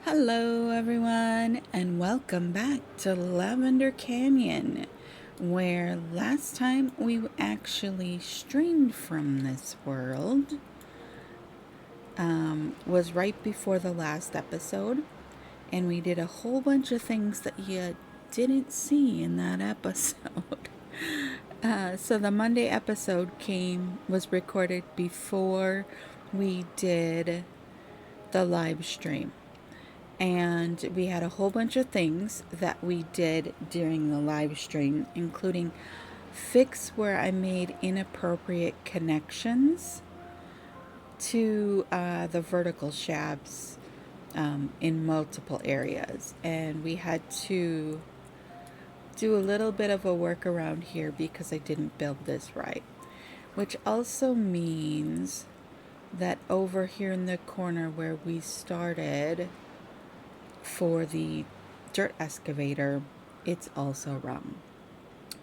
Hello everyone and welcome back to Lavender Canyon, where last time we actually streamed from this world was right before the last episode, and we did a whole bunch of things that you didn't see in that episode. So the Monday episode was recorded before we did the live stream. And we had a whole bunch of things that we did during the live stream, including fix where I made inappropriate connections to the vertical shafts in multiple areas. And we had to do a little bit of a workaround here because I didn't build this right. Which also means that over here in the corner where we started for the Dirt Excavator, it's also wrong.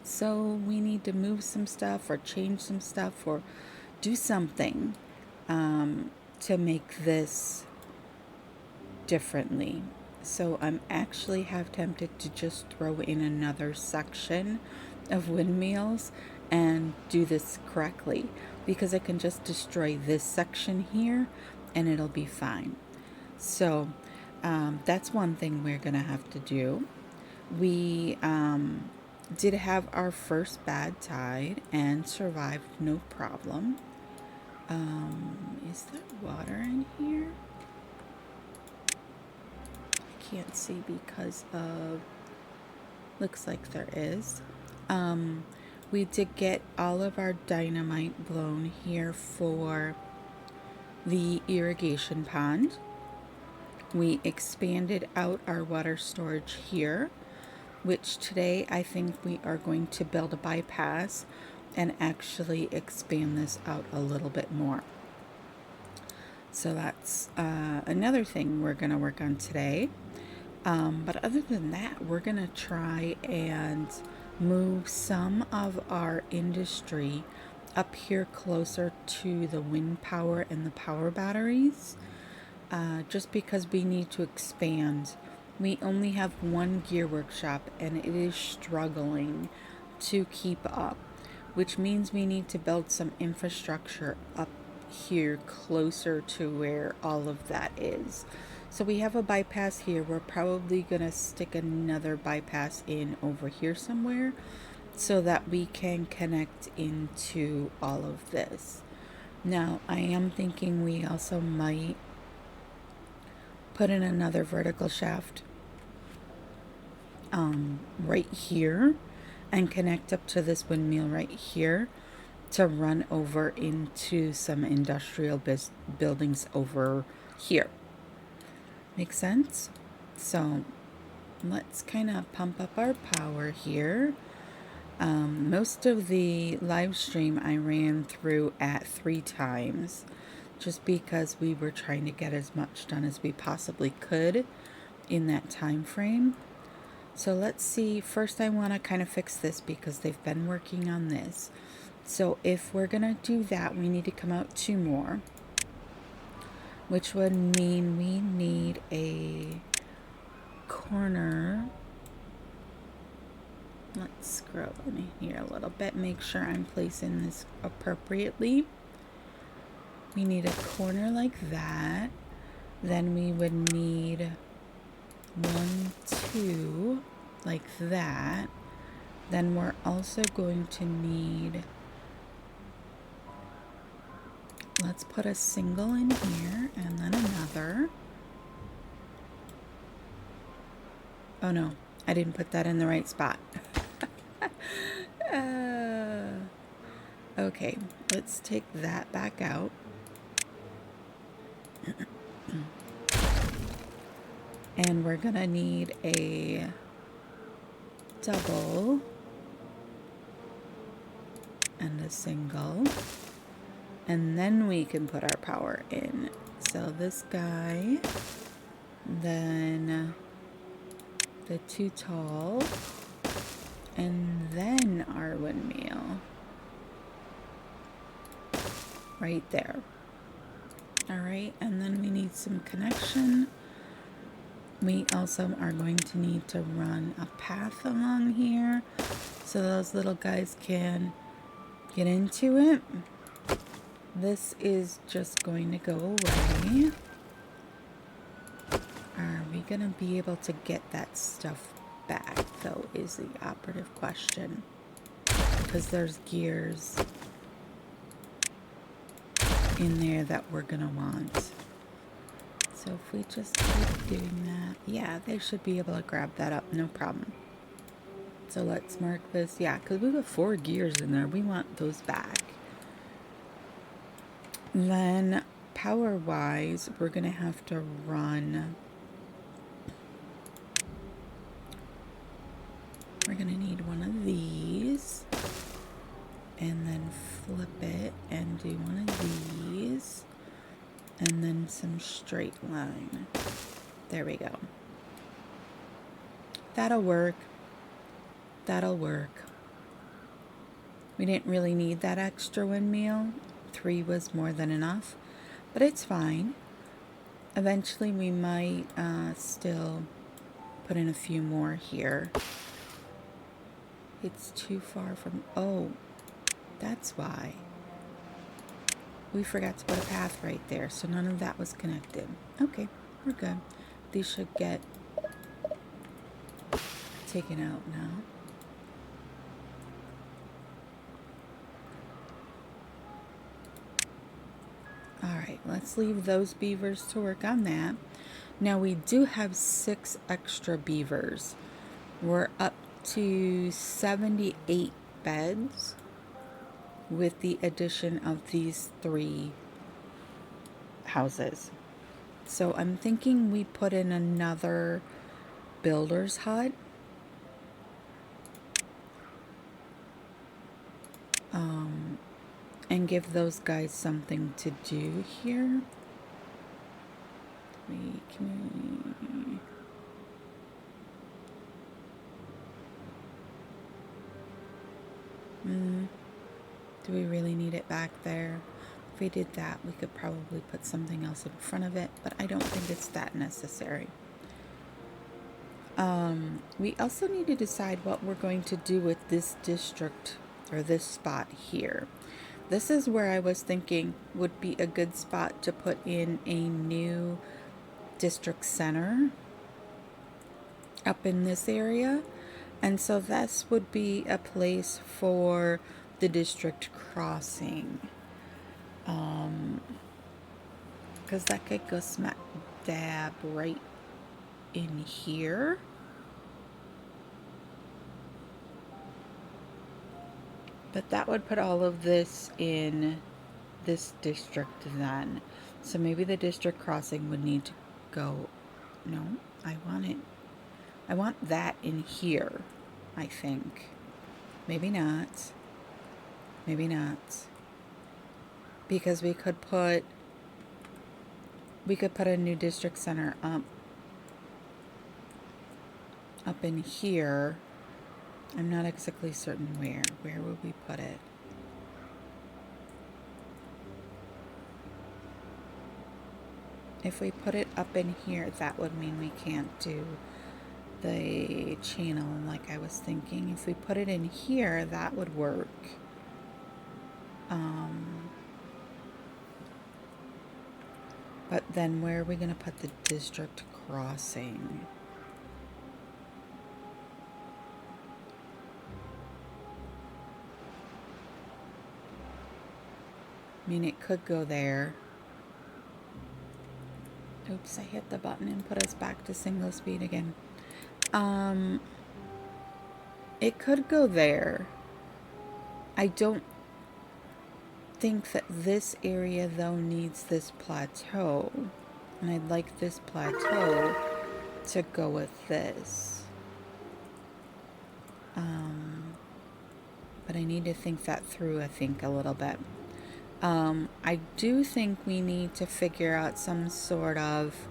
So we need to move some stuff or change some stuff or do something to make this differently. So I'm actually half tempted to just throw in another section of windmills and do this correctly, because I can just destroy this section here and it'll be fine. So that's one thing we're going to have to do. We did have our first bad tide and survived no problem. Is there water in here? I can't see because of... Looks like there is. We did get all of our dynamite blown here for the irrigation pond. We expanded out our water storage here, which today I think we are going to build a bypass and actually expand this out a little bit more. So that's another thing we're going to work on today. But other than that, we're going to try and move some of our industry up here closer to the wind power and the power batteries. Just because we need to expand. We only have one gear workshop and it is struggling to keep up, which means we need to build some infrastructure up here closer to where all of that is. So we have a bypass here. We're probably going to stick another bypass in over here somewhere so that we can connect into all of this. Now, I am thinking we also might put in another vertical shaft right here and connect up to this windmill right here to run over into some industrial buildings over here. Make sense? So let's kind of pump up our power here. Most of the live stream I ran through at 3 times, just because we were trying to get as much done as we possibly could in that time frame. So let's see. First, I want to kind of fix this because they've been working on this. So if we're going to do that, we need to come out 2 more, which would mean we need a corner. Let's scroll in here a little bit, make sure I'm placing this appropriately. We need a corner like that. Then we would need 1, 2 like that. Then we're also going to need, let's put a single in here and then another. Oh no, I didn't put that in the right spot. Okay, let's take that back out. And we're gonna need a double and a single, and then we can put our power in. So this guy, then the 2 tall, and then our windmill right there. All right, and then we need some connection We also are going to need to run a path along here so those little guys can get into it. This is just going to go away. Are we going to be able to get that stuff back, though, is the operative question. Because there's gears in there that we're going to want. So if we just keep doing that, yeah, they should be able to grab that up, no problem. So let's mark this, yeah, because we have 4 gears in there. We want those back. Then power-wise, we're going to have to run. We're going to need one of these. And then flip it and do one of these. And then some straight line. There we go. That'll work. That'll work. We didn't really need that extra windmill. 3 was more than enough. But it's fine. Eventually we might still put in a few more here. It's too far from... Oh, that's why. We forgot to put a path right there, so none of that was connected. Okay, we're good. These should get taken out now. Alright, let's leave those beavers to work on that. Now we do have 6 extra beavers. We're up to 78 beds with the addition of these 3 houses. So I'm thinking we put in another builder's hut. And give those guys something to do here. Do we really need it back there? If we did that, we could probably put something else in front of it, but I don't think it's that necessary. We also need to decide what we're going to do with this district, or this spot here. This is where I was thinking would be a good spot to put in a new district center up in this area. And so this would be a place for the district crossing. Because that could go smack dab right in here. But that would put all of this in this district then. So maybe the district crossing would need to go. No, I want that in here, I think. Maybe not. Maybe not. Because we could put a new district center up in here. I'm not exactly certain where. Where would we put it? If we put it up in here, that would mean we can't do the channel like I was thinking. If we put it in here, that would work. But then where are we going to put the district crossing? I mean, it could go there. Oops, I hit the button and put us back to single speed again. It could go there. I don't think that this area, though, needs this plateau. And I'd like this plateau to go with this. But I need to think that through, I think, a little bit. I do think we need to figure out some sort of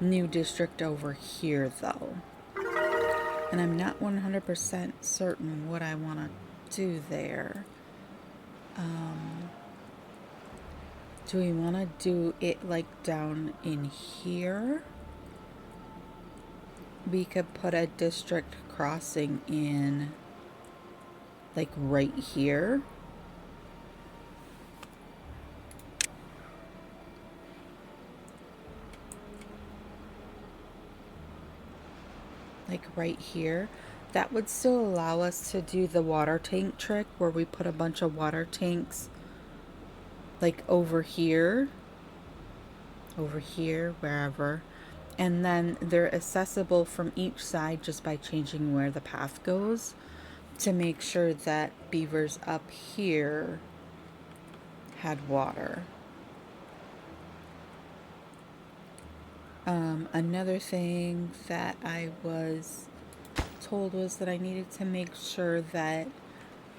new district over here, though. And I'm not 100% certain what I want to do there. Do we want to do it like down in here? we could put a district crossing in like right here. Like right here. That would still allow us to do the water tank trick where we put a bunch of water tanks like over here, wherever. And then they're accessible from each side just by changing where the path goes to make sure that beavers up here had water. Another thing that I was told was that I needed to make sure that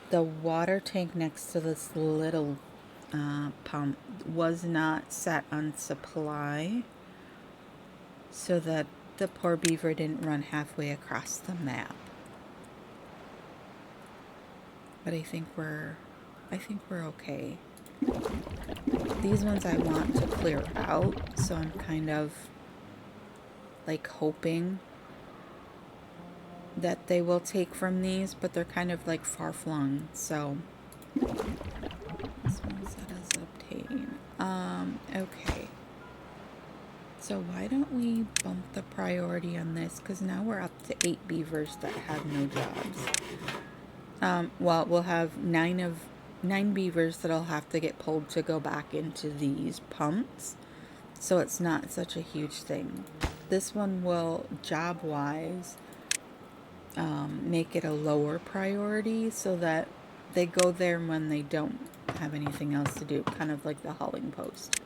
the water tank next to this little pump was not set on supply so that the poor beaver didn't run halfway across the map. But I think we're okay. These ones I want to clear out, so I'm kind of like hoping that they will take from these, but they're kind of like far flung, so this one set as obtain. Okay. So why don't we bump the priority on this? Because now we're up to 8 beavers that have no jobs. Well, we'll have 9 beavers that'll have to get pulled to go back into these pumps. So it's not such a huge thing. This one will, job-wise, make it a lower priority so that they go there when they don't have anything else to do, kind of like the hauling post.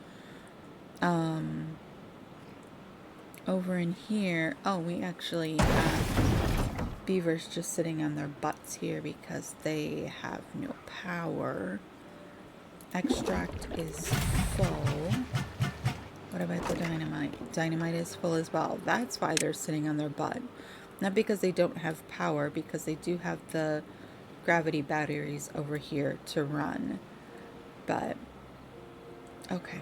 Over in here, oh, we actually have beavers just sitting on their butts here because they have no power. Extract is full. What about the dynamite? Dynamite is full as well. That's why they're sitting on their butt. Not because they don't have power, because they do have the gravity batteries over here to run. But, okay.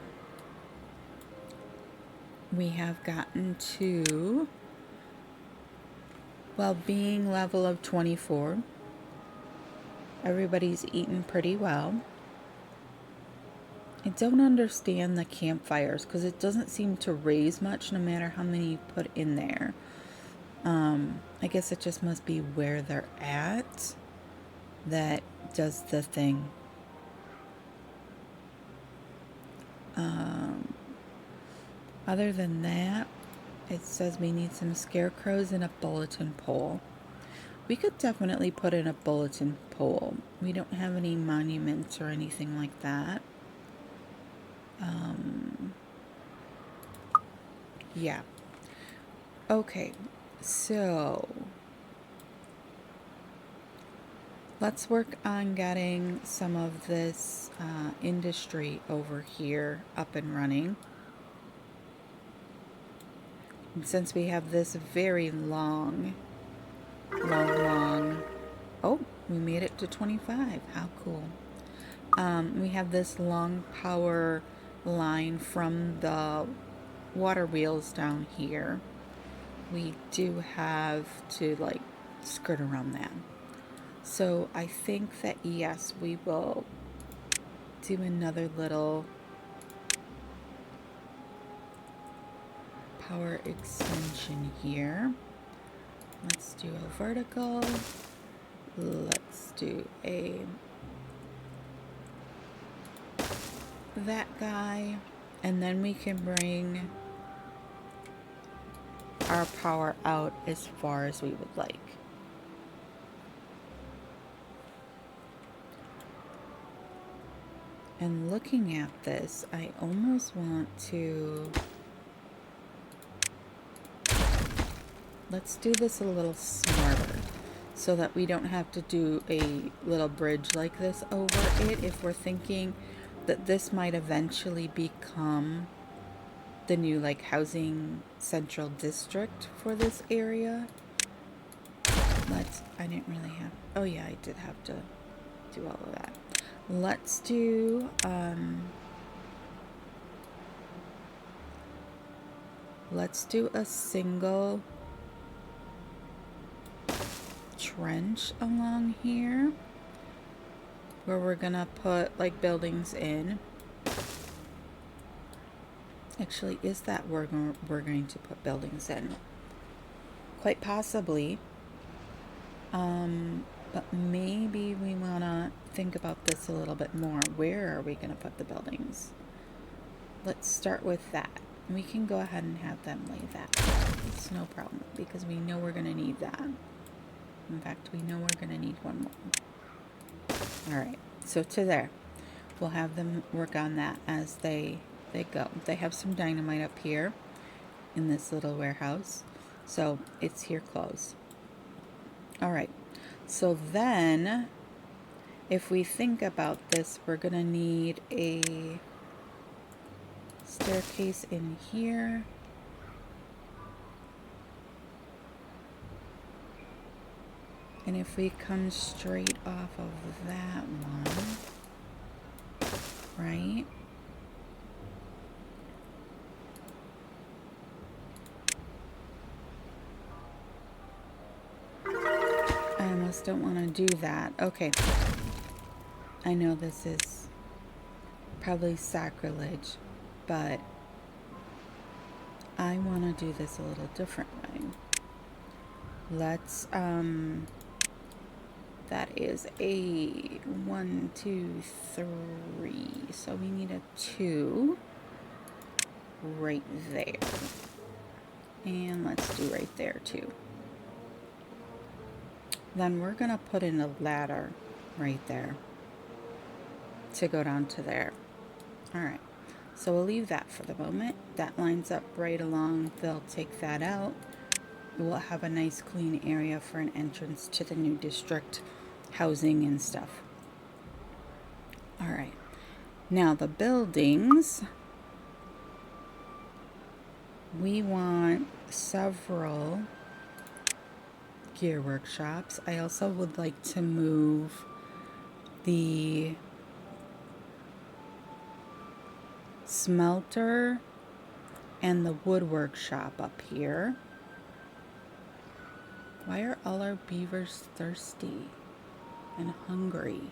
We have gotten to well-being level of 24. Everybody's eaten pretty well. I don't understand the campfires because it doesn't seem to raise much no matter how many you put in there. I guess it just must be where they're at that does the thing. Other than that, it says we need some scarecrows and a bulletin pole. We could definitely put in a bulletin pole. We don't have any monuments or anything like that. Yeah. Okay, so let's work on getting some of this industry over here up and running. And since we have this very long, oh, we made it to 25. How cool. We have this long power line from the water wheels down here. We do have to like skirt around that. So I think that yes, we will do another little power extension here. Let's do a vertical. Let's do that guy, and then we can bring our power out as far as we would like. And looking at this, I almost want to, let's do this a little smarter so that we don't have to do a little bridge like this over it if we're thinking that this might eventually become the new like housing central district for this area. I didn't really have, oh yeah, I did have to do all of that. Let's do a single trench along here where we're gonna put like buildings in. Actually, is that where we're going to put buildings in? Quite possibly. But maybe we want to think about this a little bit more. Where are we going to put the buildings? Let's start with that. We can go ahead and have them lay that. It's no problem because we know we're going to need that. In fact, we know we're going to need one more. All right, so to there. We'll have them work on that as they go. They have some dynamite up here in this little warehouse, so it's here close. All right, so then if we think about this, we're gonna need a staircase in here. And if we come straight off of that one, right? I almost don't want to do that. Okay. I know this is probably sacrilege, but I want to do this a little different way. Let's, that is a 1, 2, 3. So we need a 2 right there. And let's do right there too. Then we're going to put in a ladder right there to go down to there. All right. So we'll leave that for the moment. That lines up right along. They'll take that out. We'll have a nice clean area for an entrance to the new district housing and stuff. All right. Now the buildings, we want several gear workshops. I also would like to move the smelter and the wood workshop up here. Why are all our beavers thirsty and hungry?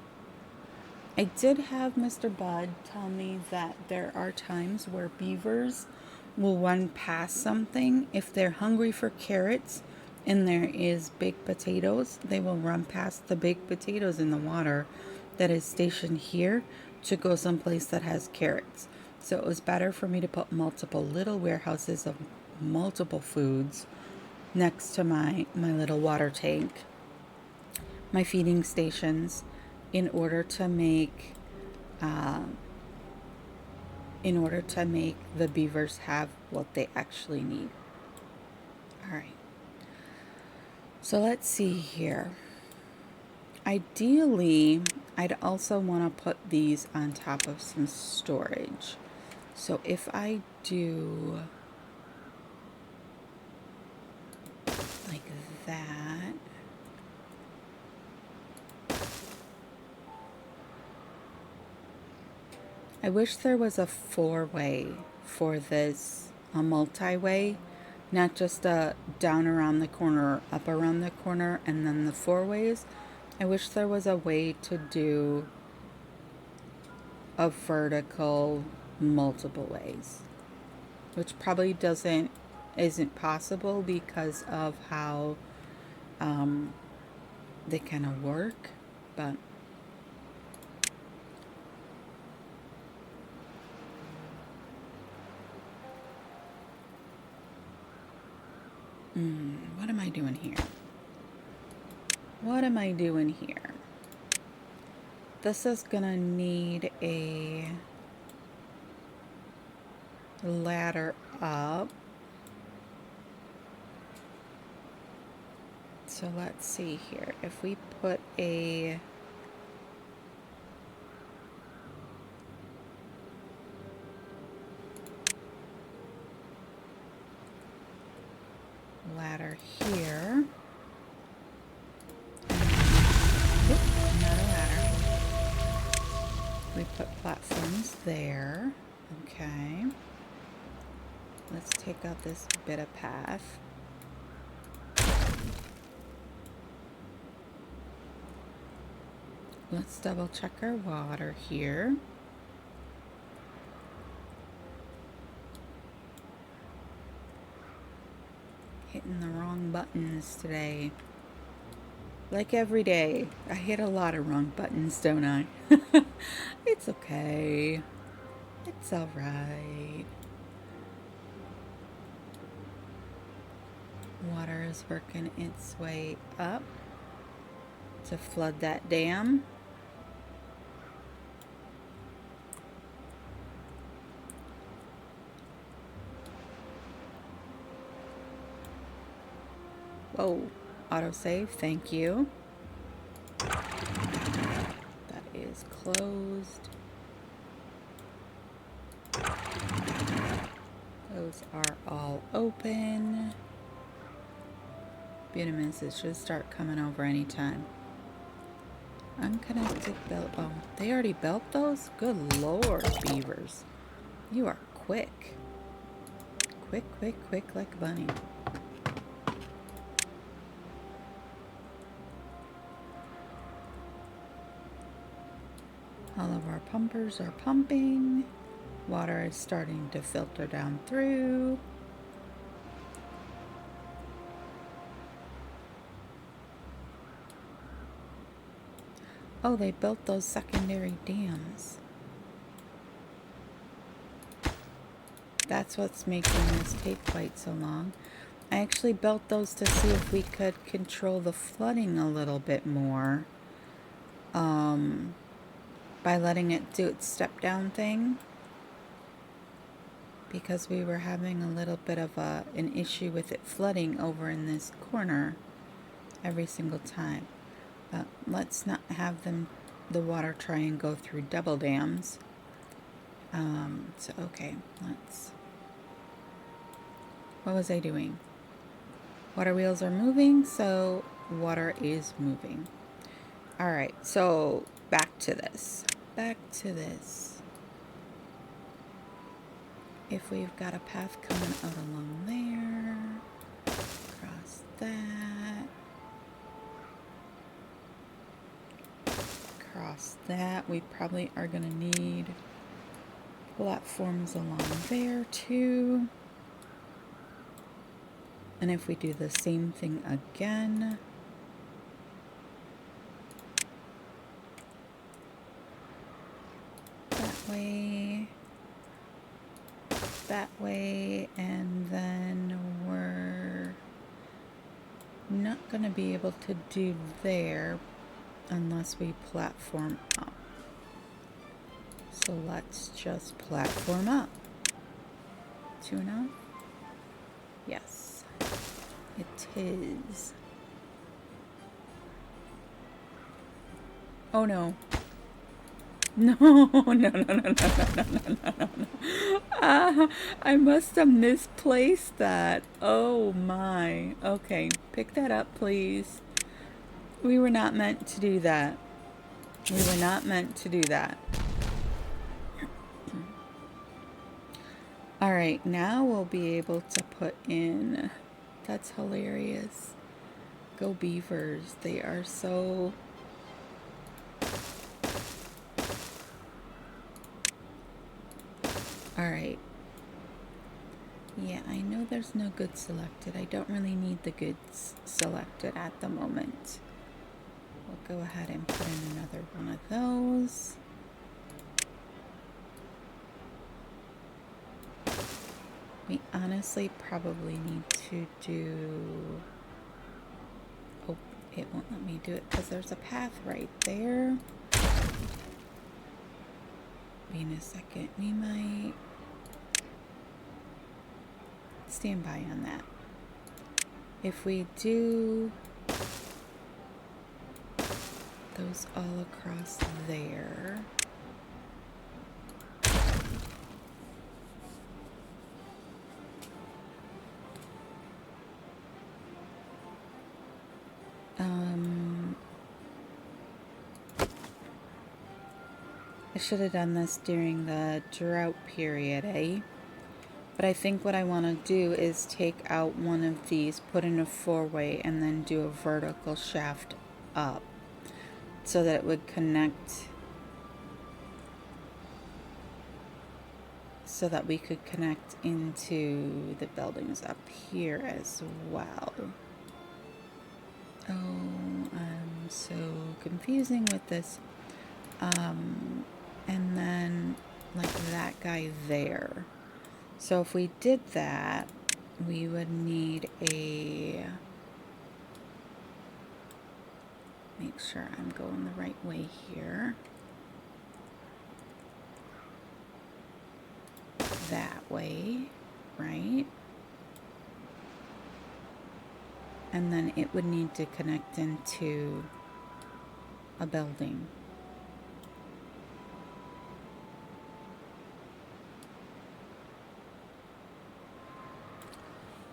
I did have Mr. Bud tell me that there are times where beavers will run past something. If they're hungry for carrots and there is baked potatoes, they will run past the baked potatoes in the water that is stationed here to go someplace that has carrots. So it was better for me to put multiple little warehouses of multiple foods next to my little water tank, my feeding stations, in order to make the beavers have what they actually need. All right. So let's see here. Ideally, I'd also want to put these on top of some storage. So if I do like that, I wish there was a 4-way for this, a multi-way, not just a down around the corner or up around the corner and then the 4 ways. I wish there was a way to do a vertical multiple ways, which probably isn't possible because of how they kind of work, but what am I doing here? What am I doing here? This is gonna need a ladder up. So let's see here. If we put a ladder here. Not a ladder. We put platforms there. Okay. Let's take out this bit of path. Let's double check our water here. Hitting the wrong buttons today. Like every day, I hit a lot of wrong buttons, don't I? It's okay. It's alright. Water is working its way up to flood that dam. Whoa, autosave, thank you. That is closed. Those are all open. Bituminous should start coming over anytime. Unconnected belt. Oh, they already built those? Good lord, beavers. You are quick. Quick, quick, quick like a bunny. All of our pumpers are pumping. Water is starting to filter down through. Oh, they built those secondary dams. That's what's making this take quite so long. I actually built those to see if we could control the flooding a little bit more. By letting it do its step down thing. Because we were having a little bit of an issue with it flooding over in this corner every single time. But let's not have the water try and go through double dams. So okay, what was I doing? Water wheels are moving, so water is moving. All right, so back to this. If we've got a path coming out along there, across that, we probably are going to need platforms along there too. And if we do the same thing again, that way, and then we're not going to be able to do there unless we platform up. So let's just platform up. 2 enough? Yes, it is. Oh no. No. I must have misplaced that. Oh my. Okay, pick that up, please. We were not meant to do that. Alright, now we'll be able to put in... That's hilarious. Go beavers. They are so... Alright. Yeah, I know there's no goods selected. I don't really need the goods selected at the moment. We'll go ahead and put in another one of those. We honestly probably need to do... Oh, it won't let me do it because there's a path right there. Wait a second, we might... Stand by on that. If we do those all across there... I should have done this during the drought period, eh? But I think what I want to do is take out one of these, put in a 4-way, and then do a vertical shaft up so that it would connect, so that we could connect into the buildings up here as well. Oh, I'm so confusing with this. And then like that guy there. So if we did that, we would need a, make sure I'm going the right way here. That way, right? And then it would need to connect into a building.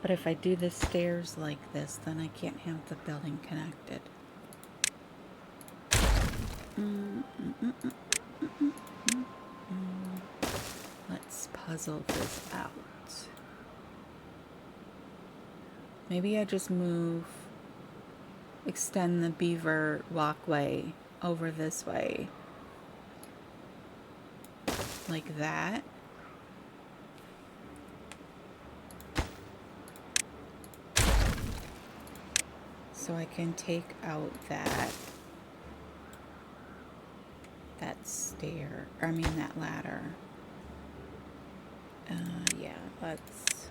But if I do the stairs like this, then I can't have the building connected. Let's puzzle this out. Maybe I just extend the Beaver walkway over this way. Like that. So I can take out that stair, I mean that ladder. Yeah, let's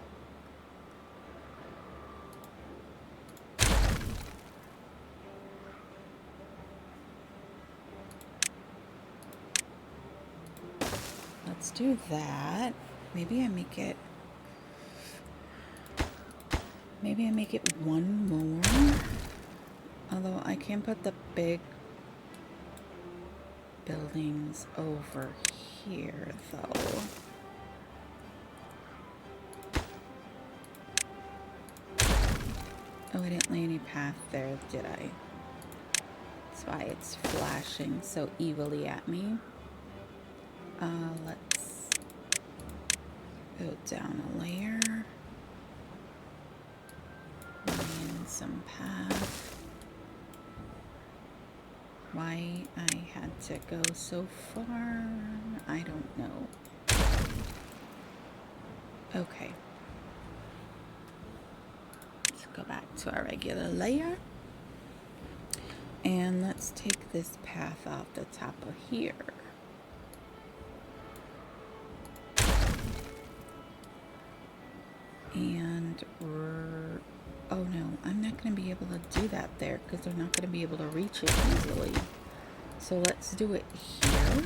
do that. Maybe I make it one more. Although I can put the big buildings over here though. Oh, I didn't lay any path there, did I? That's why it's flashing so evilly at me. Let's go down a layer. And some path. Why I had to go so far, I don't know. Okay. Let's go back to our regular layer. And let's take this path off the top of here. And oh no, I'm not going to be able to do that there because they're not going to be able to reach it easily. So let's do it here.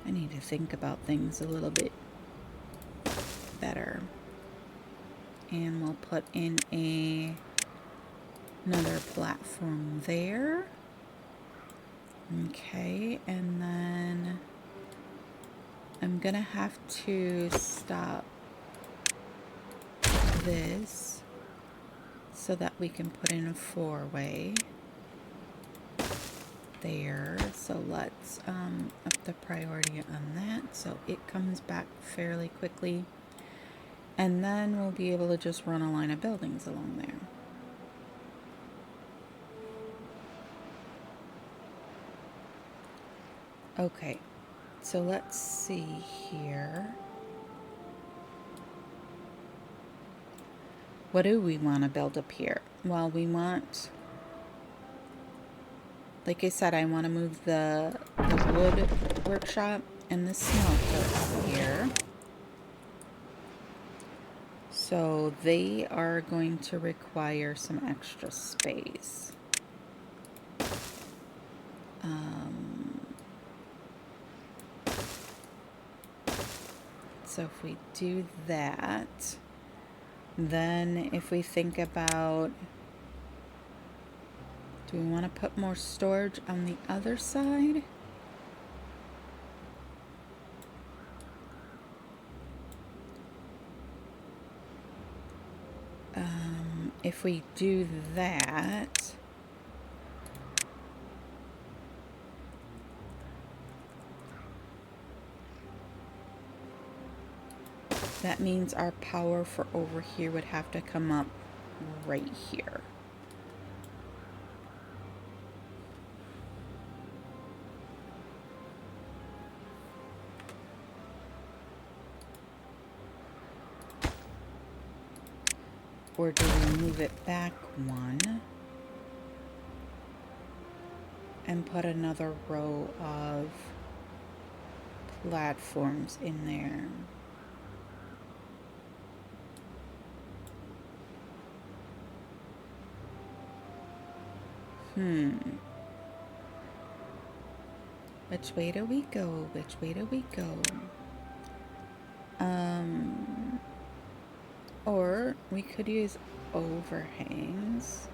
I need to think about things a little bit better. And we'll put in another platform there. Okay, and then I'm gonna have to stop this so that we can put in a four-way there. So let's up the priority on that so it comes back fairly quickly, and then we'll be able to just run a line of buildings along there. Okay, so let's see here. What do we want to build up here? Well, we want, like I said, I want to move the wood workshop and the smelter up here. So they are going to require some extra space. So if we do that, then if we think about, do we want to put more storage on the other side? If we do that, that means our power for over here would have to come up right here. Or do we move it back one and put another row of platforms in there? Which way do we go? Which way do we go? Or we could use overhangs.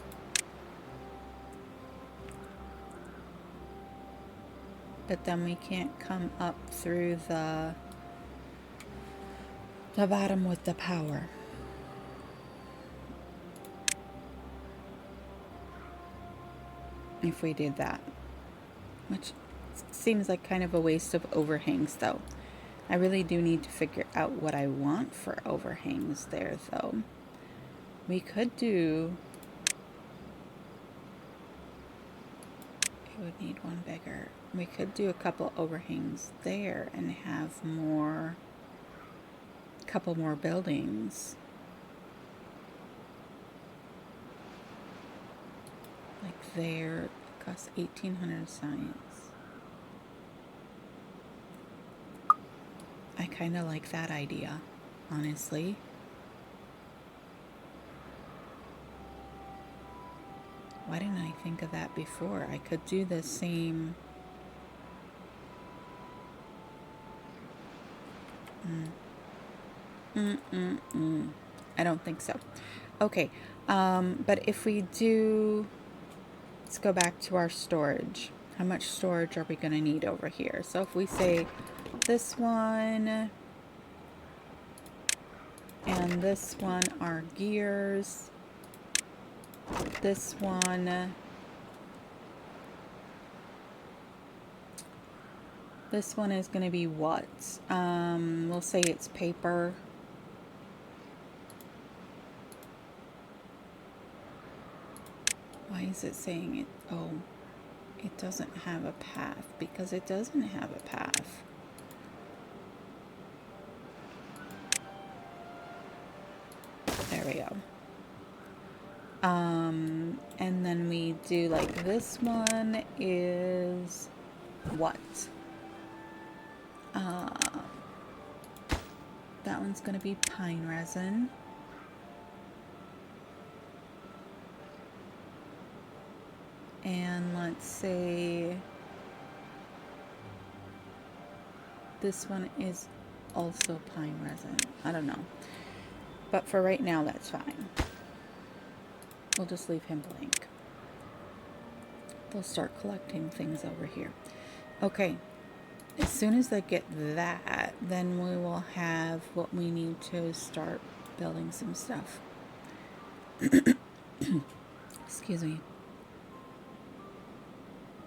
But then we can't come up through the bottom with the power. If we did that. Which seems like kind of a waste of overhangs though. I really do need to figure out what I want for overhangs there though. We could do... It would need one bigger. We could do a couple overhangs there and have more... couple more buildings. Like there, it costs 1,800 science. I kind of like that idea, honestly. Why didn't I think of that before? I could do the same. I don't think so. Okay, but if we do, let's go back to our storage. How much storage are we going to need over here? So if we say this one and this one are gears, this one, this one is going to be what? We'll say it's paper. Why is it saying it? Oh, it doesn't have a path because it doesn't have a path. There we go. And then we do like this one is what? That one's going to be pine resin. And let's say this one is also pine resin. I don't know. But for right now, that's fine. We'll just leave him blank. They'll start collecting things over here. Okay. As soon as they get that, then we will have what we need to start building some stuff. Excuse me.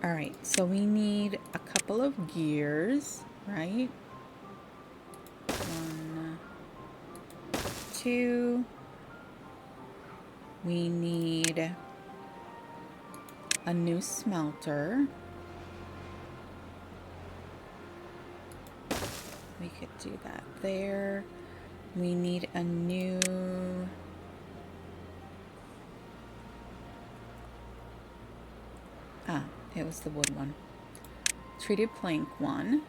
Alright, so we need a couple of gears, right? 1, 2. We need a new smelter. We could do that there. We need a new... Ah, it was the wood one. Treated plank one.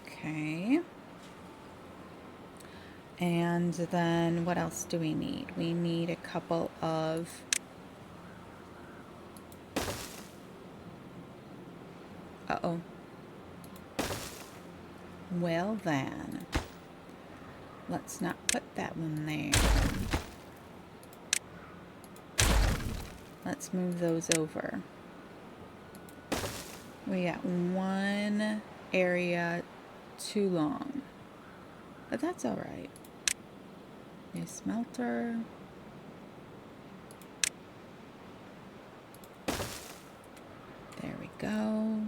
Okay. And then what else do we need? We need a couple of... Uh-oh. Well then, let's not put that one there. Let's move those over. We got one area too long, but that's all right. New smelter. There we go.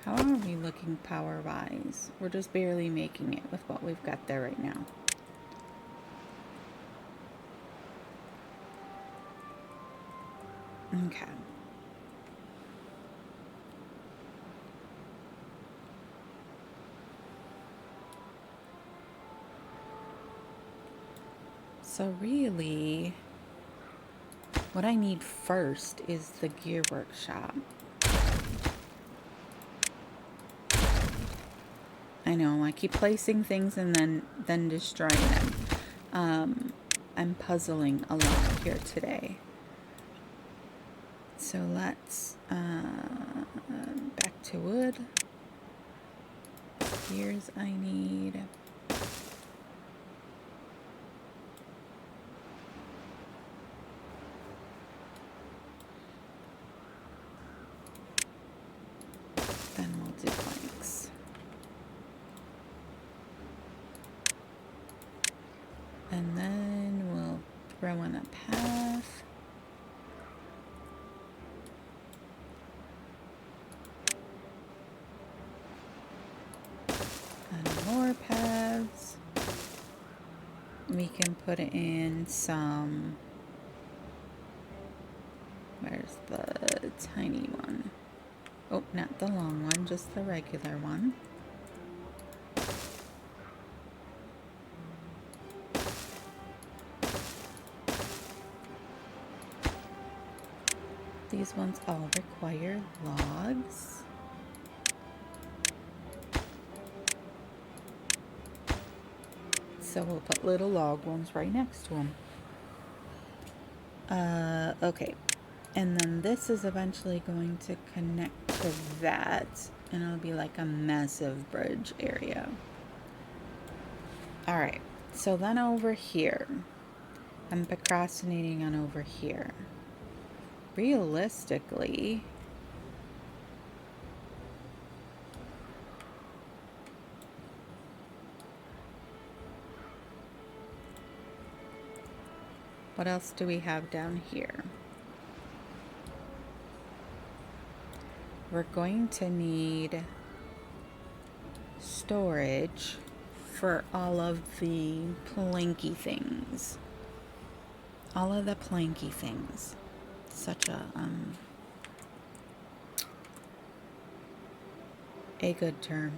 How are we looking power-wise? We're just barely making it with what we've got there right now. Okay. So really, what I need first is the gear workshop. I know, I keep placing things and then destroying them. I'm puzzling a lot here today. So let's, back to wood. Gears I need. Then we'll do planks. And then we'll throw in a path. And more paths. We can put in some, where's the tiny one? Oh, not the long one, just the regular one. These ones all require logs. So we'll put little log ones right next to them. Okay. And then this is eventually going to connect to that. And it'll be like a massive bridge area. Alright. So then over here. I'm procrastinating on over here. Realistically, what else do we have down here? We're going to need storage for all of the planky things. All of the planky things. Such a good term.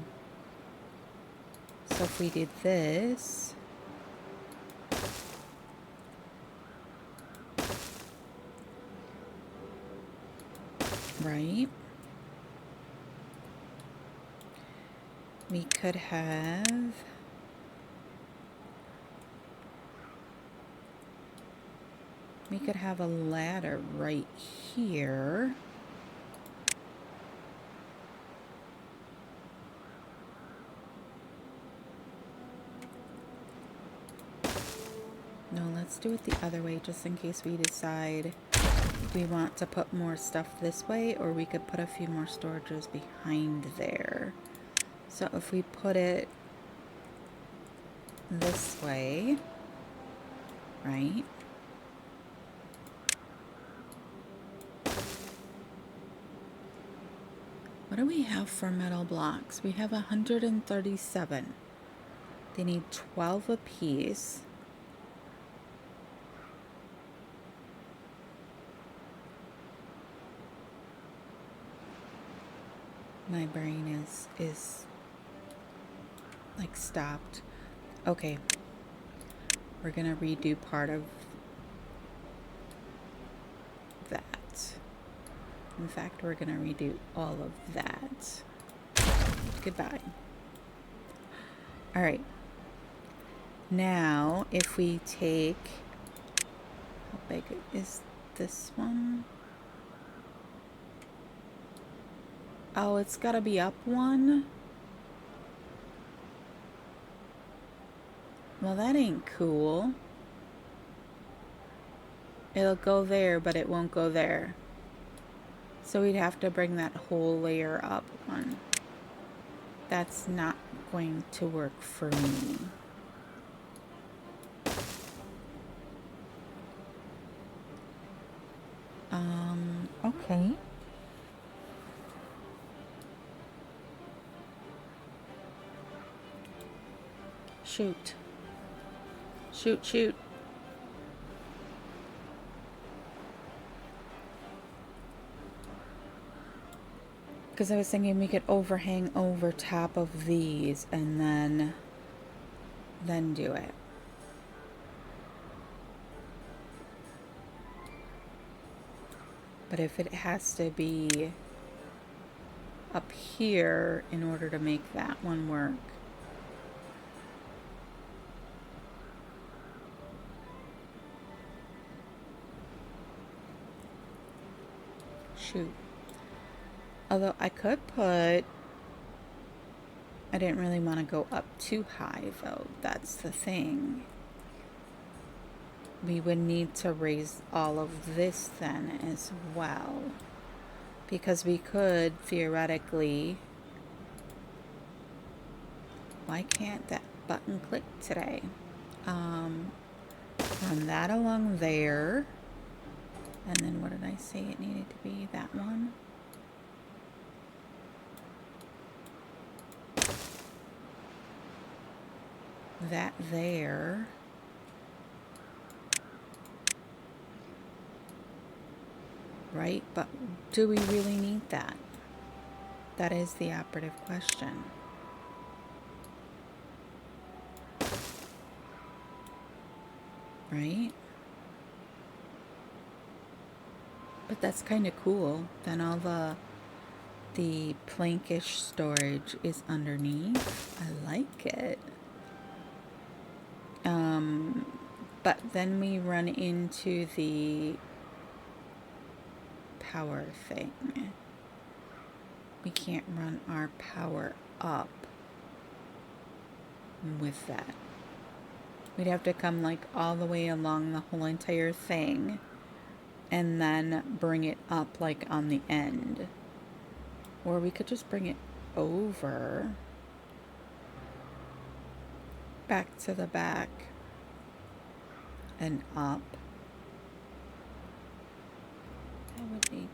So if we did this, right, we could have a ladder right here. No, let's do it the other way, just in case we decide we want to put more stuff this way, or we could put a few more storages behind there. So if we put it this way, right? What do we have for metal blocks? We have 137. They need 12 apiece. My brain is like stopped. Okay. We're gonna redo part of that. In fact, we're gonna redo all of that. Goodbye. All right. Now, if we take, how big is this one? Oh, it's gotta be up one. Well, that ain't cool. It'll go there, but it won't go there. So we'd have to bring that whole layer up one. That's not going to work for me. Okay. Shoot. Shoot, shoot. Because I was thinking we could overhang over top of these and then do it. But if it has to be up here in order to make that one work, shoot. Although I could put, I didn't really want to go up too high though. That's the thing. We would need to raise all of this then as well. Because we could theoretically, why can't that button click today? Run that along there. And then what did I say it needed to be? That one? That there. Right? But do we really need that? That is the operative question. Right? But that's kind of cool. Then all the plankish storage is underneath. I like it. But then we run into the power thing. We can't run our power up with that. We'd have to come like all the way along the whole entire thing and then bring it up like on the end. Or we could just bring it over back to the back and up. I would need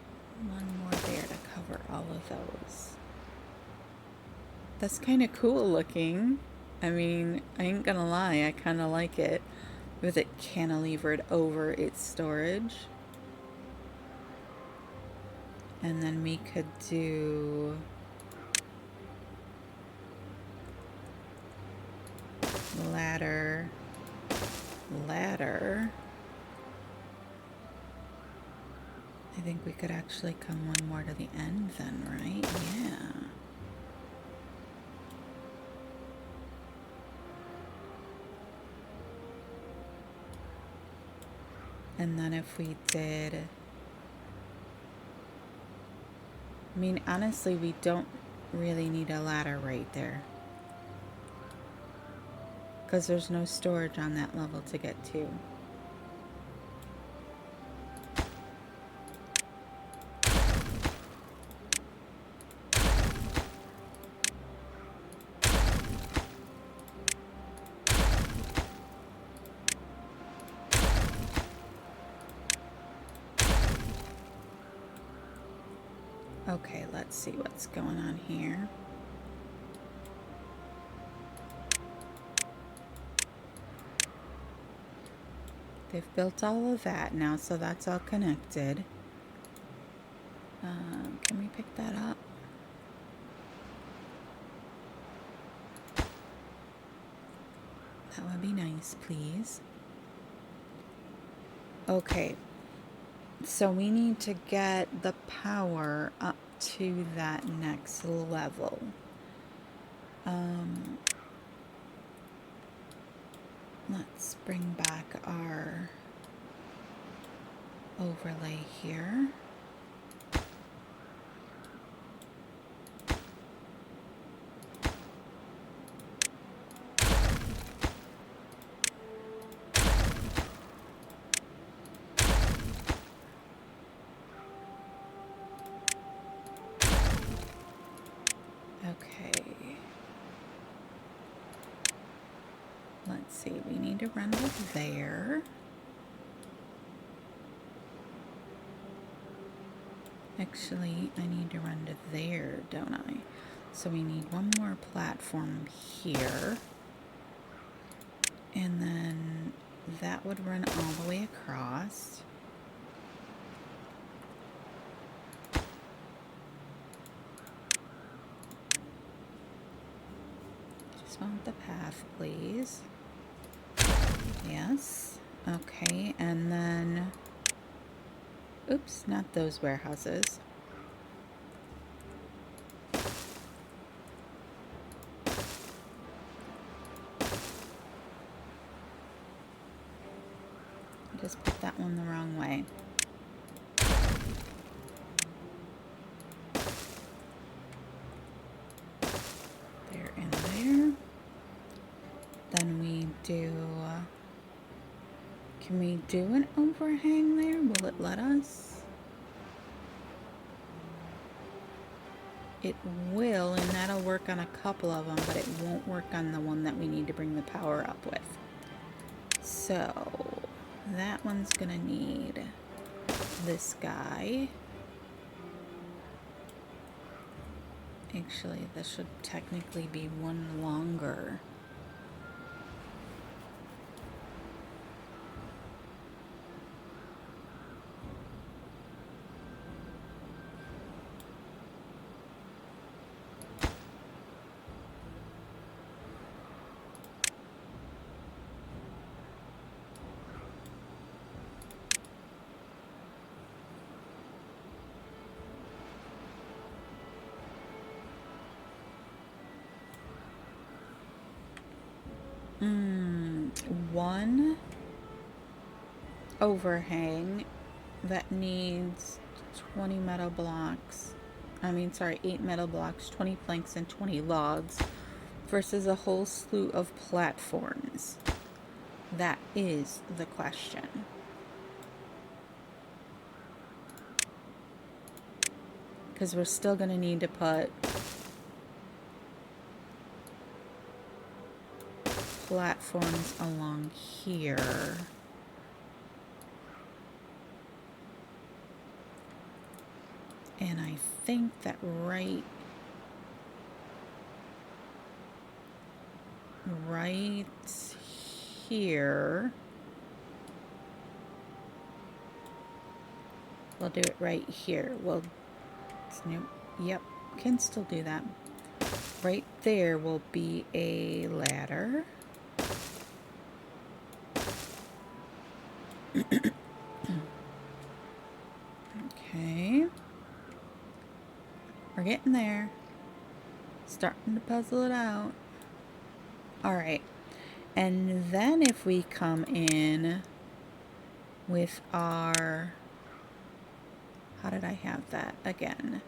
one more there to cover all of those. That's kind of cool looking. I mean, I ain't gonna lie, I kind of like it with it cantilevered over its storage. And then we could do ladder. I think we could actually come one more to the end then, right? Yeah. And then if we did, I mean, honestly, we don't really need a ladder right there. Because there's no storage on that level to get to. Okay, let's see what's going on here. They've built all of that now, so that's all connected. Can we pick that up? That would be nice, please. Okay, so we need to get the power up to that next level. Let's bring back our overlay here. Okay. Let's see, we need to run it there. Actually, I need to run to there, don't I? So we need one more platform here. And then that would run all the way across. Just want the path, please. Yes. Okay, and then Oops, not those warehouses. I just put that one the wrong way. There and there. Then we do... can we do an overhang there? Will it let us? It will, and that'll work on a couple of them, but it won't work on the one that we need to bring the power up with. So that one's gonna need this guy. Actually, this should technically be one longer. One overhang that needs 20 metal blocks. I mean, sorry, 8 metal blocks, 20 planks, and 20 logs versus a whole slew of platforms. That is the question. Because we're still going to need to put platforms along here. And I think that right here, we'll do it right here. We'll, yep, can still do that. Right there will be a ladder. Okay. We're getting there. Starting to puzzle it out. Alright. And then if we come in with our... how did I have that again?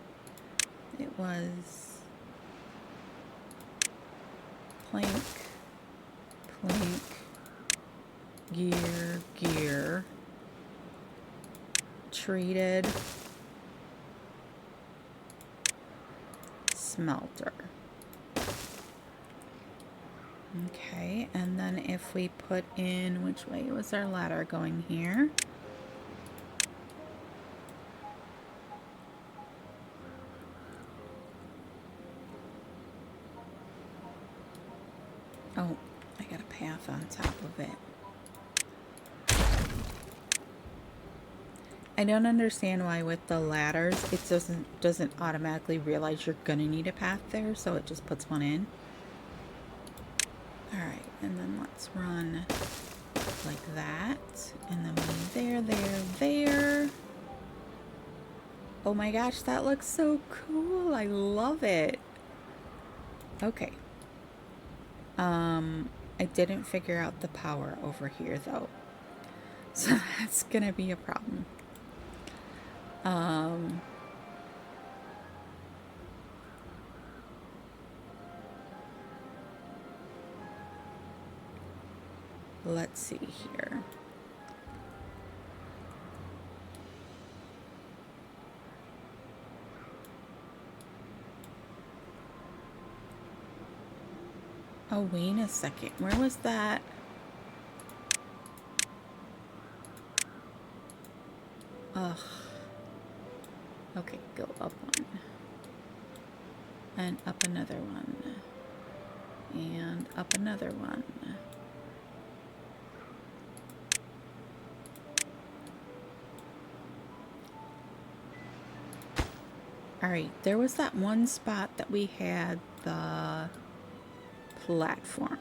It was plank, plank, gear, gear, treated, smelter. Okay, and then if we put in, which way was our ladder going here? Oh, I got a path on top of it. I don't understand why with the ladders it doesn't automatically realize you're gonna need a path there, so it just puts one in. Alright, and then let's run like that. And then we need there. Oh my gosh, that looks so cool. I love it. Okay. I didn't figure out the power over here though. So that's gonna be a problem. Let's see here. Oh, wait a second. Where was that? Ugh. Okay, go up one. And up another one. And up another one. Alright, there was that one spot that we had the platform.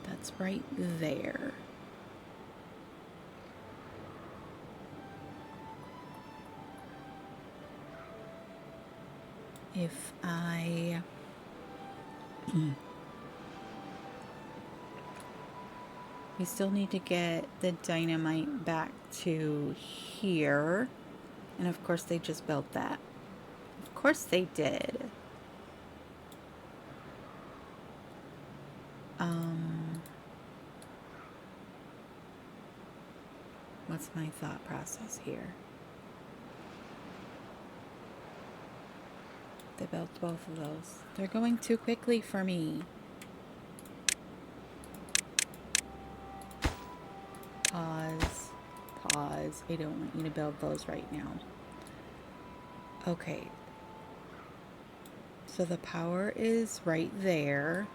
That's right there. if I we still need to get the dynamite back to here. And of course they just built that. Of course they did. What's my thought process here? They built both of those. They're going too quickly for me. Pause. Pause. I don't want you to build those right now. Okay. So the power is right there.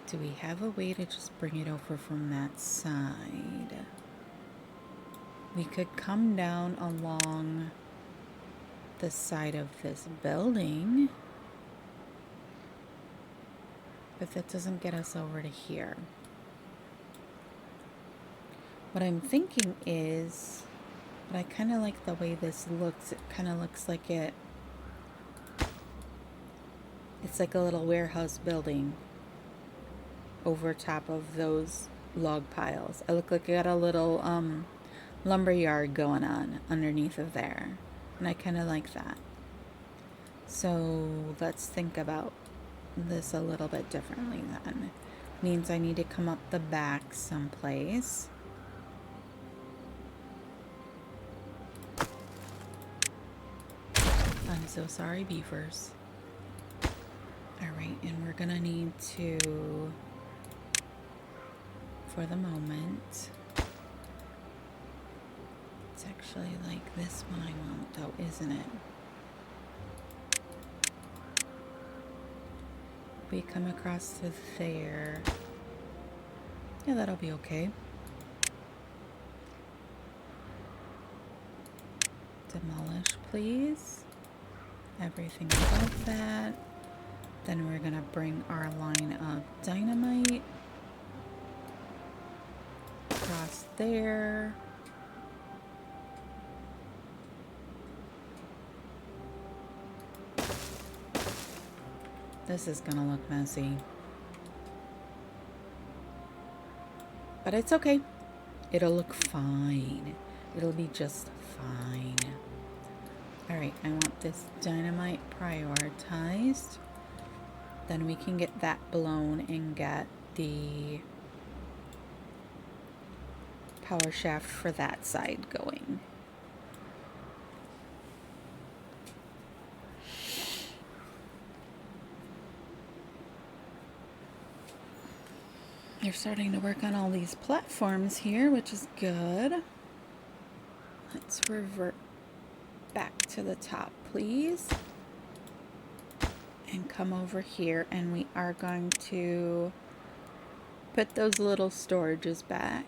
Do we have a way to just bring it over from that side? We could come down along the side of this building, but that doesn't get us over to here. What I'm thinking is, but I kind of like the way this looks. It kind of looks like it's like a little warehouse building over top of those log piles. I look like I got a little lumber yard going on underneath of there, and I kind of like that. So let's think about this a little bit differently then. Means I need to come up the back someplace. I'm so sorry, beavers. Alright, and we're gonna need to, for the moment, it's actually like this one I want though, isn't it? We come across to there. Yeah, that'll be okay. Demolish, please. Everything above that. Then we're gonna bring our line of dynamite across there. This is gonna look messy, but it's okay. It'll look fine. It'll be just fine. Alright, I want this dynamite prioritized. Then we can get that blown and get the power shaft for that side going. They're starting to work on all these platforms here, which is good. Let's revert back to the top, please. And come over here, and we are going to put those little storages back.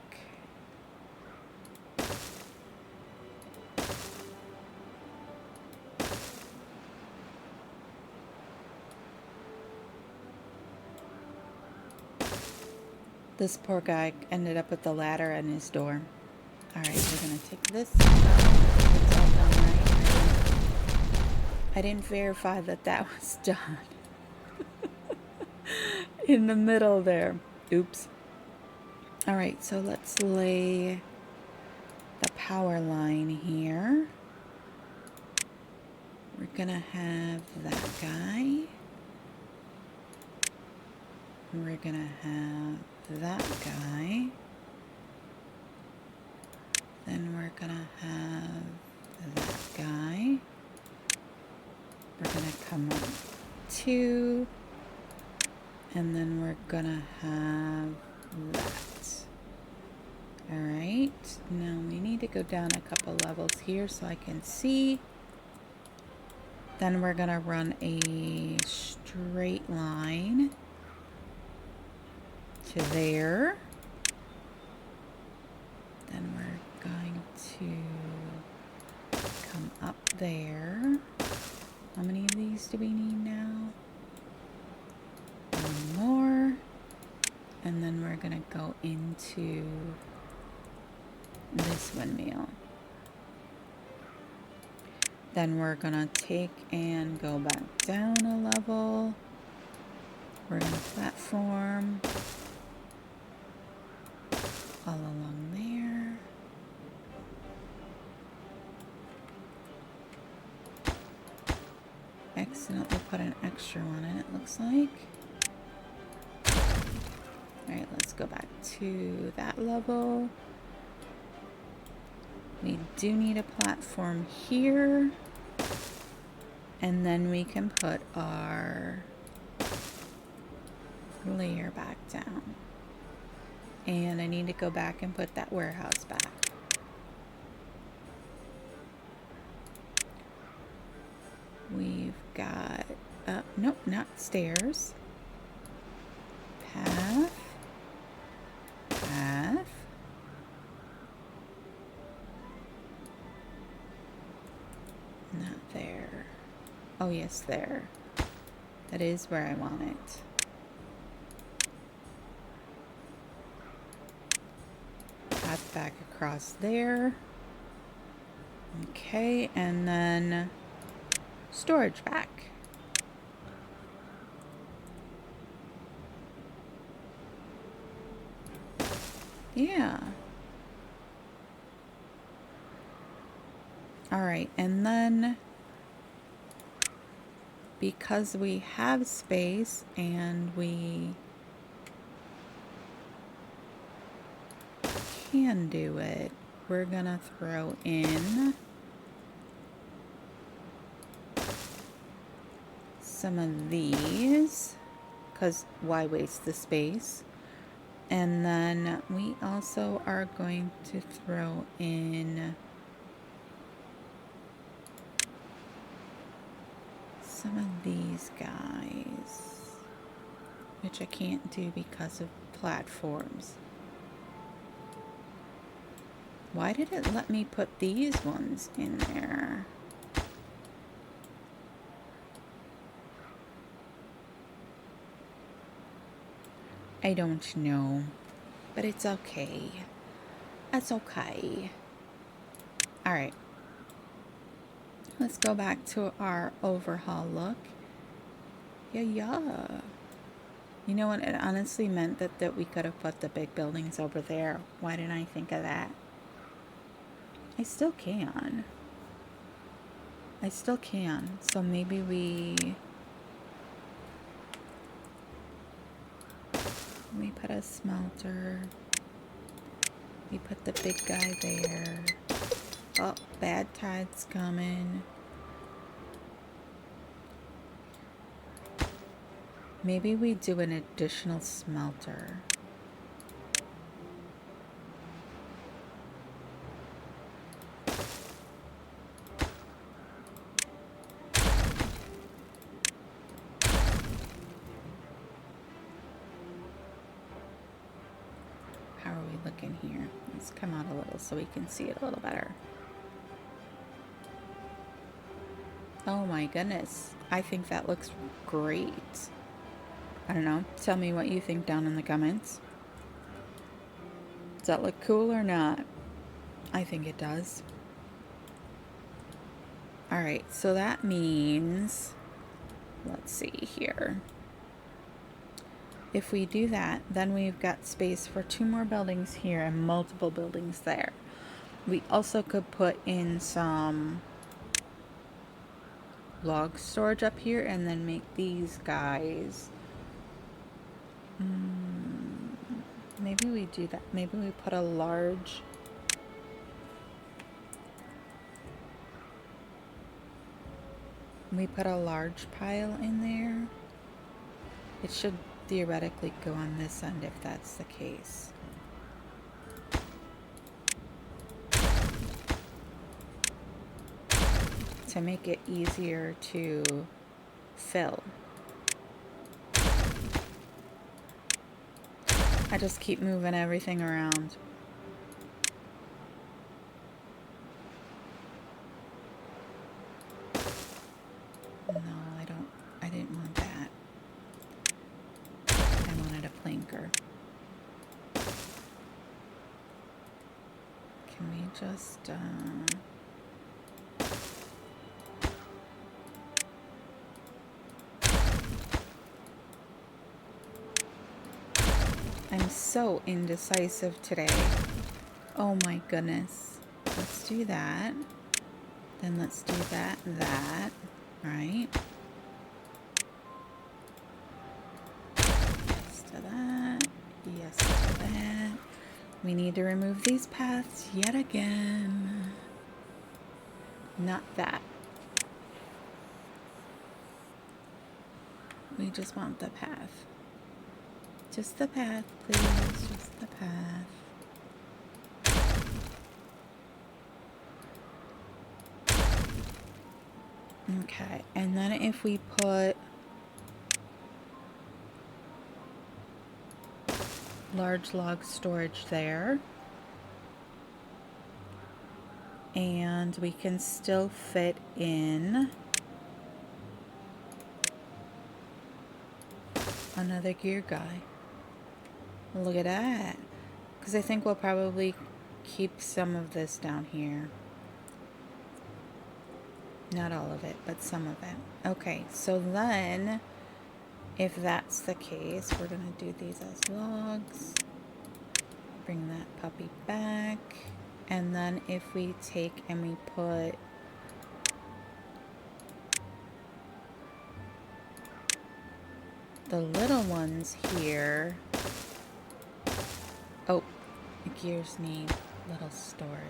This poor guy ended up with the ladder in his door. Alright, we're going to take this out. It's all done, right? I didn't verify that that was done. In the middle there. Oops. Alright, so let's lay the power line here. We're going to have that guy. We're going to have that guy. Then we're gonna have that guy. We're gonna come up 2, and then we're gonna have that. Alright, now we need to go down a couple levels here so I can see. Then we're gonna run a straight line to there. Then we're going to come up there. How many of these do we need now? One more. And then we're going to go into this windmill. Then we're gonna take and go back down a level. We're gonna platform all along there. Accidentally put an extra one in, it looks like. Alright, let's go back to that level. We do need a platform here. And then we can put our layer back down. And I need to go back and put that warehouse back. We've got, nope, not stairs. Path. Path. Not there. Oh yes, there. That is where I want it. Path back across there. Okay, and then storage back. Yeah. All right, and then because we have space and we can do it, we're gonna throw in some of these, because why waste the space? And then we also are going to throw in some of these guys, which I can't do because of platforms. Why did it let me put these ones in there? I don't know, but it's okay. That's okay. All right. Let's go back to our overhaul look. Yeah. You know what? It honestly meant that we could have put the big buildings over there. Why didn't I think of that? I still can. I still can. So maybe we put a smelter. We put the big guy there. Oh, bad tide's coming. Maybe we do an additional smelter. How are we looking here? Let's come out a little so we can see it a little better. Oh my goodness. I think that looks great. I don't know. Tell me what you think down in the comments. Does that look cool or not? I think it does. Alright, so that means, let's see here. If we do that, then we've got space for 2 more buildings here and multiple buildings there. We also could put in some log storage up here and then make these guys. Maybe we do that. Maybe we put a large... We put a large pile in there. It should theoretically go on this end if that's the case. To make it easier to fill. I just keep moving everything around. No, I didn't want that. I wanted a planker. Can we just, I'm so indecisive today. Oh my goodness. Let's do that. Then let's do that, right? Yes to that. Yes to that. We need to remove these paths yet again. Not that. We just want the path. Just the path, please. Just the path. Okay, and then if we put large log storage there, and we can still fit in another gear guy. Look at that. Because I think we'll probably keep some of this down here. Not all of it, but some of it. Okay, so then, if that's the case, we're going to do these as logs. Bring that puppy back. And then if we take and we put the little ones here. Oh, the gears need little storage.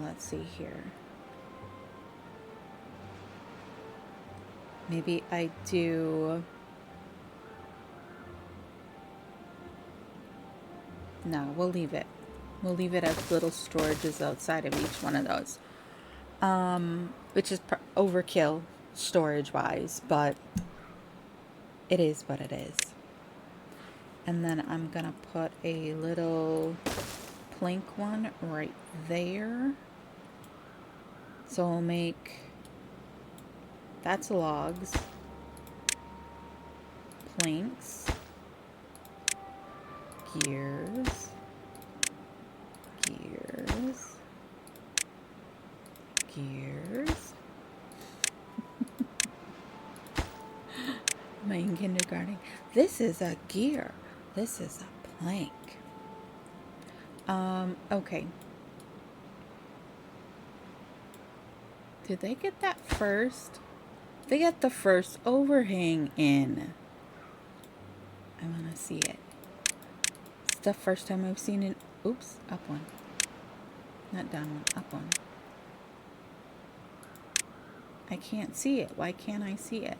Let's see here. Maybe I do... No, we'll leave it. We'll leave it as little storages outside of each one of those. Which is overkill storage-wise, but it is what it is. And then I'm gonna put a little plank one right there. So I'll make... That's logs. Planks. Gears. Gears. Gears. Am I in kindergarten? This is a gear. This is a plank. Okay. Did they get that first? They got the first overhang in. I want to see it. It's the first time I've seen it. Oops, up one. Not down one, up one. I can't see it. Why can't I see it?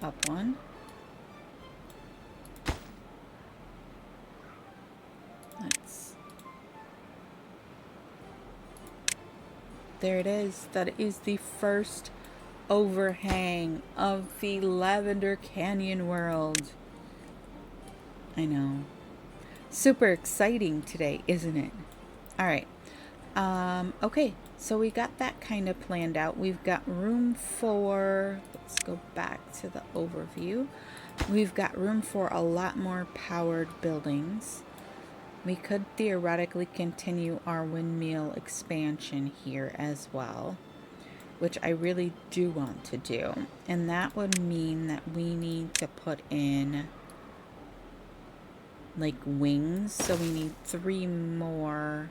Up one. There it is. That is the first overhang of the Lavender Canyon world. I know. Super exciting today, isn't it? All right. Okay, so we got that kind of planned out. We've got room for, let's go back to the overview. We've got room for a lot more powered buildings. We could theoretically continue our windmill expansion here as well, which I really do want to do. And that would mean that we need to put in like wings. So we need 3 more.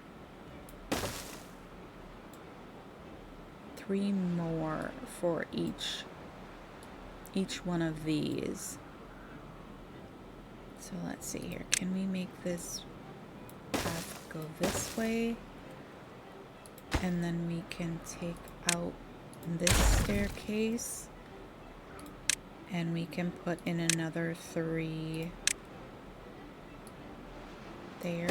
3 more for each one of these. So let's see here. Can we make this path go this way? And then we can take out this staircase and we can put in another 3 there.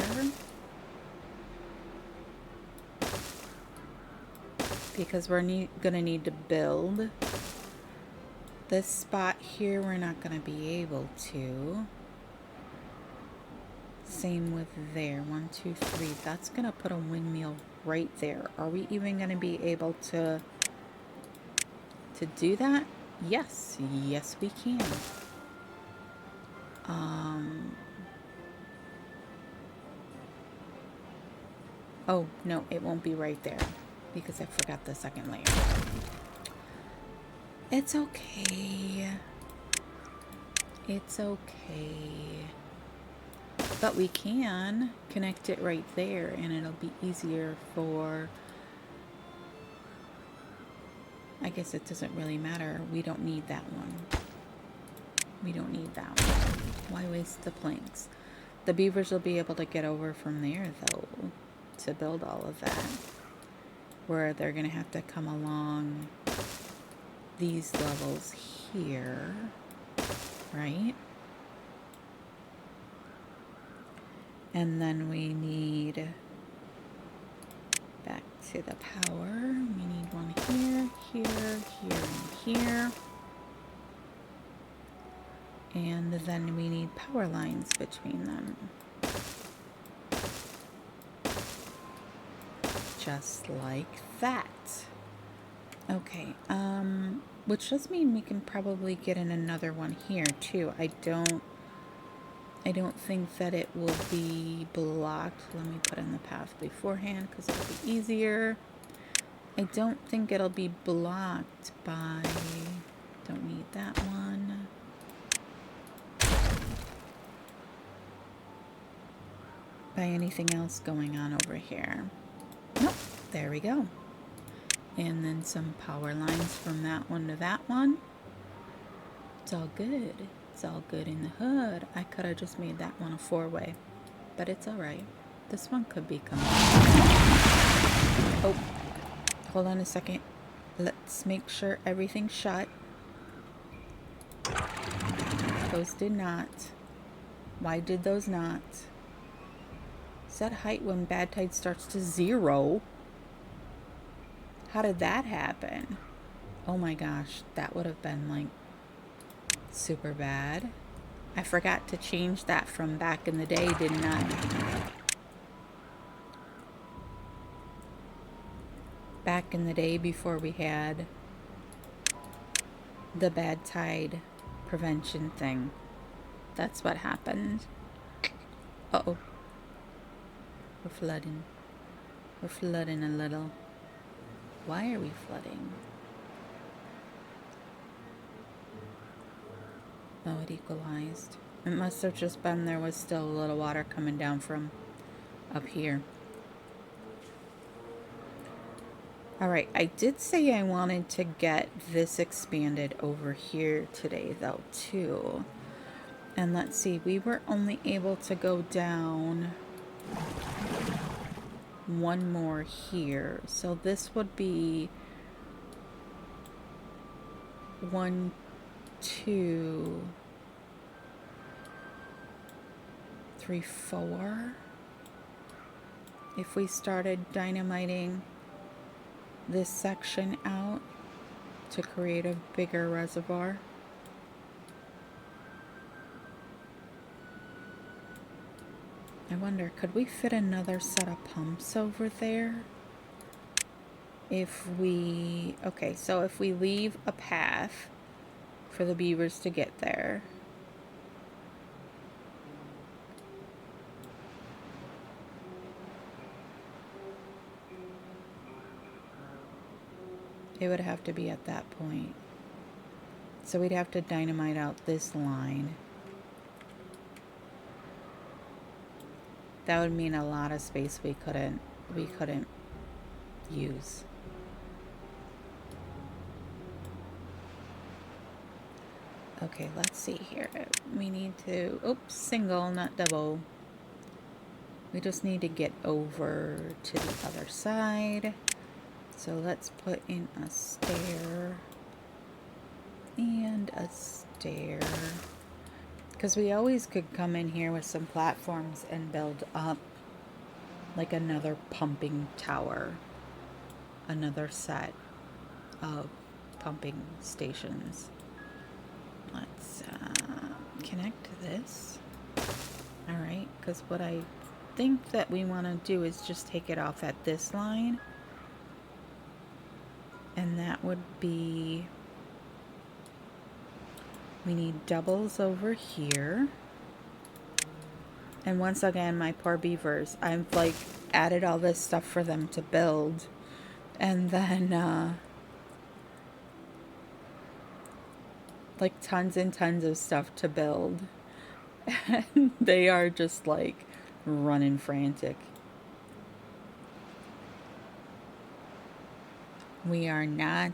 Because we're gonna need to build this spot here. We're not gonna be able to. Same with there. 1, 2, 3. That's gonna put a windmill right there. Are we even gonna be able to to do that? Yes, yes we can. Oh, no, it won't be right there because I forgot the second layer. It's okay. It's okay. But we can connect it right there and it'll be easier for... I guess it doesn't really matter. We don't need that one. We don't need that one. Why waste the planks? The beavers will be able to get over from there, though, to build all of that. Where they're going to have to come along these levels here, right? And then we need... back to the power. We need one here, here, here, and here. And then we need power lines between them. Just like that. Okay, which does mean we can probably get in another one here too. I don't think that it will be blocked. Let me put in the path beforehand because it'll be easier. I don't think it'll be blocked by... Don't need that one. By anything else going on over here. Nope, there we go. And then some power lines from that one to that one. It's all good. It's all good in the hood. I could have just made that one a 4-way, but it's all right. This one could be coming. Oh, hold on a second. Let's make sure everything's shut. Those did not. Why did those not? Set height when bad tide starts to 0. How did that happen? Oh my gosh, that would have been like super bad. I forgot to change that from back in the day, didn't I? Back in the day before we had the bad tide prevention thing. That's what happened. Uh-oh. We're flooding. We're flooding a little. Why are we flooding? Oh, it equalized. It must have just been there was still a little water coming down from up here. Alright, I did say I wanted to get this expanded over here today, though, too. And let's see, we were only able to go down one more here. So this would be 1, 2, 3, 4. If we started dynamiting this section out to create a bigger reservoir. I wonder, could we fit another set of pumps over there? If we... Okay, so if we leave a path for the beavers to get there. It would have to be at that point. So we'd have to dynamite out this line. That would mean a lot of space we couldn't use. Okay, let's see here. We need to, oops, single, not double. We just need to get over to the other side. So let's put in a stair and a stair. Because we always could come in here with some platforms and build up like another pumping tower. Another set of pumping stations. Let's connect this. Alright, because what I think that we want to do is just take it off at this line. And that would be We need doubles over here. And once again, my poor beavers. I've like added all this stuff for them to build. And then like tons and tons of stuff to build. And they are just like running frantic. We are not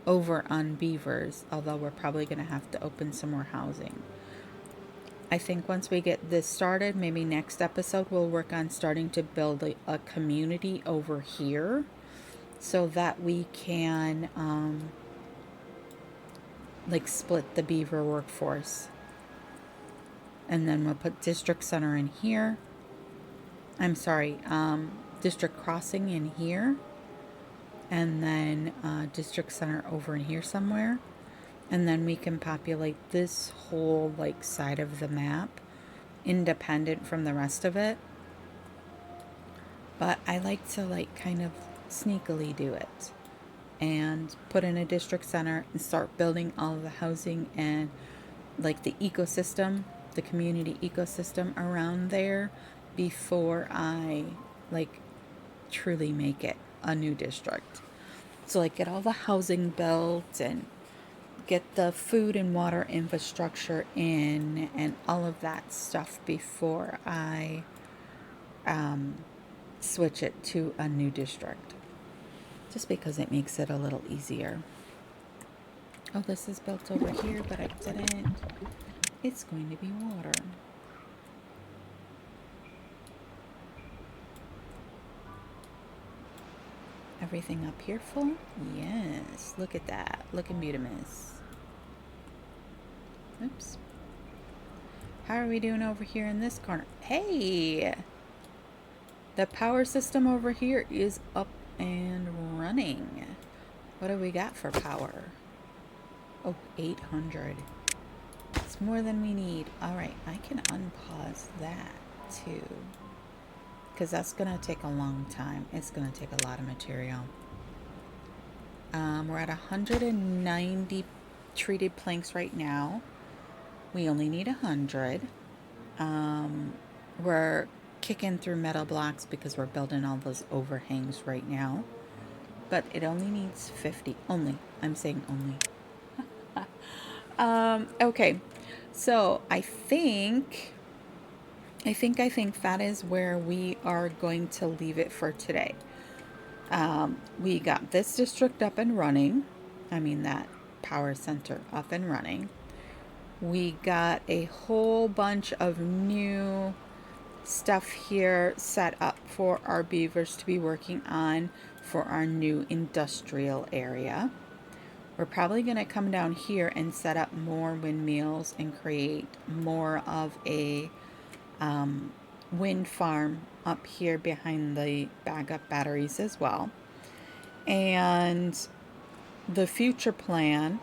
over on beavers, although we're probably going to have to open some more housing. I think once we get this started, maybe next episode we'll work on starting to build a community over here so that we can like split the beaver workforce. And then we'll put district center in here. I'm sorry, district crossing in here. And then district center over in here somewhere. And then we can populate this whole like side of the map independent from the rest of it. But I like to like kind of sneakily do it and put in a district center and start building all of the housing and like the ecosystem, the community ecosystem around there before I like truly make it a new district. So like get all the housing built and get the food and water infrastructure in and all of that stuff before I switch it to a new district. Just because it makes it a little easier. Oh, this is built over here, but I didn't. It's going to be water. Everything up here full? Yes. Look at that. Looking beautimous. Oops. How are we doing over here in this corner? Hey! The power system over here is up and running. What do we got for power? Oh, 800. It's more than we need. Alright, I can unpause that too. Because that's going to take a long time. It's going to take a lot of material. We're at 190 treated planks right now. We only need 100. We're kicking through metal blocks because we're building all those overhangs right now. But it only needs 50. Only. I'm saying only. Okay. So I think that is where we are going to leave it for today. We got this district up and running. I mean that power center up and running. We got a whole bunch of new stuff here set up for our beavers to be working on for our new industrial area. We're probably going to come down here and set up more windmills and create more of a wind farm up here behind the backup batteries as well. And the future plan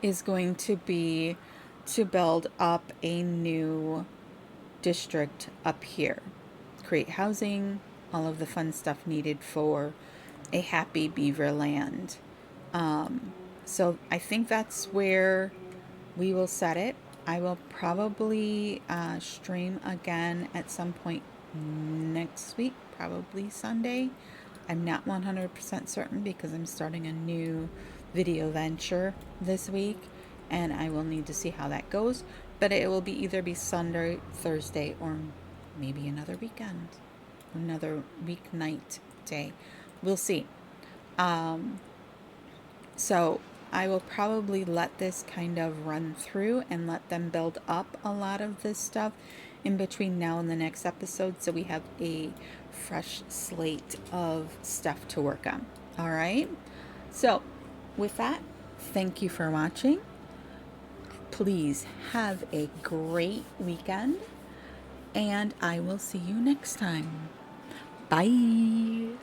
is going to be to build up a new district up here. Create housing, all of the fun stuff needed for a happy beaver land. So I think that's where we will set it. I will probably stream again at some point next week, probably Sunday. I'm not 100% certain because I'm starting a new video venture this week and I will need to see how that goes. But it will either be Sunday, Thursday, or maybe another weekend, another weeknight day. We'll see. So I will probably let this kind of run through and let them build up a lot of this stuff in between now and the next episode so we have a fresh slate of stuff to work on. All right? So with that, thank you for watching. Please have a great weekend and I will see you next time. Bye.